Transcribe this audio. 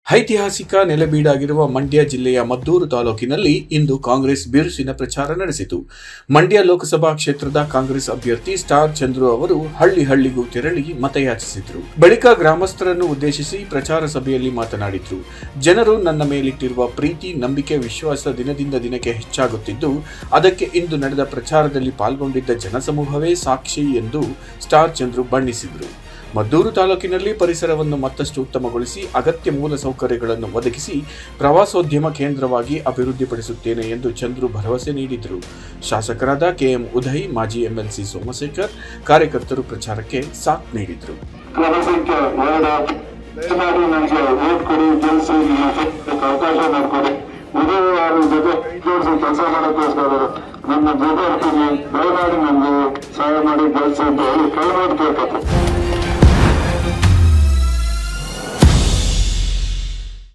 ಐತಿಹಾಸಿಕ ನೆಲೆಬೀಡಾಗಿರುವ ಮಂಡ್ಯ ಜಿಲ್ಲೆಯ ಮದ್ದೂರು ತಾಲೂಕಿನಲ್ಲಿ ಇಂದು ಕಾಂಗ್ರೆಸ್ ಬಿರುಸಿನ ಪ್ರಚಾರ ನಡೆಸಿತು. ಮಂಡ್ಯ ಲೋಕಸಭಾ ಕ್ಷೇತ್ರದ ಕಾಂಗ್ರೆಸ್ ಅಭ್ಯರ್ಥಿ ಸ್ಟಾರ್ ಚಂದ್ರು ಅವರು ಹಳ್ಳಿಗೂ ತೆರಳಿ ಮತಯಾಚಿಸಿದರು. ಬಳಿಕ ಗ್ರಾಮಸ್ಥರನ್ನು ಉದ್ದೇಶಿಸಿ ಪ್ರಚಾರ ಸಭೆಯಲ್ಲಿ ಮಾತನಾಡಿದರು. ಜನರು ನನ್ನ ಮೇಲಿಟ್ಟಿರುವ ಪ್ರೀತಿ, ನಂಬಿಕೆ, ವಿಶ್ವಾಸ ದಿನದಿಂದ ದಿನಕ್ಕೆ ಹೆಚ್ಚಾಗುತ್ತಿದ್ದು, ಅದಕ್ಕೆ ಇಂದು ನಡೆದ ಪ್ರಚಾರದಲ್ಲಿ ಪಾಲ್ಗೊಂಡಿದ್ದ ಜನಸಮೂಹವೇ ಸಾಕ್ಷಿ ಎಂದು ಸ್ಟಾರ್ ಚಂದ್ರು ಬಣ್ಣಿಸಿದರು. ಮದ್ದೂರು ತಾಲೂಕಿನಲ್ಲಿ ಪರಿಸರವನ್ನು ಮತ್ತಷ್ಟು ಉತ್ತಮಗೊಳಿಸಿ ಅಗತ್ಯ ಮೂಲ ಸೌಕರ್ಯಗಳನ್ನು ಒದಗಿಸಿ ಪ್ರವಾಸೋದ್ಯಮ ಕೇಂದ್ರವಾಗಿ ಅಭಿವೃದ್ಧಿಪಡಿಸುತ್ತೇನೆ ಎಂದು ಚಂದ್ರು ಭರವಸೆ ನೀಡಿದರು. ಶಾಸಕರಾದ ಕೆಎಂ ಉದಯ್, ಮಾಜಿ ಎಂಎಲ್ಸಿ ಸೋಮಶೇಖರ್ ಕಾರ್ಯಕರ್ತರು ಪ್ರಚಾರಕ್ಕೆ ಸಾಥ್ ನೀಡಿದರು. ನಮ್ಮ ಜೊತೆ ದಯಮಾಡಿ ನಮಗೆ ಸಹಾಯ ಮಾಡಿ ಗೆಲ್ಲಿಸಿ ಅಂತ ಹೇಳಿ ಕೇಳಬೇಕು.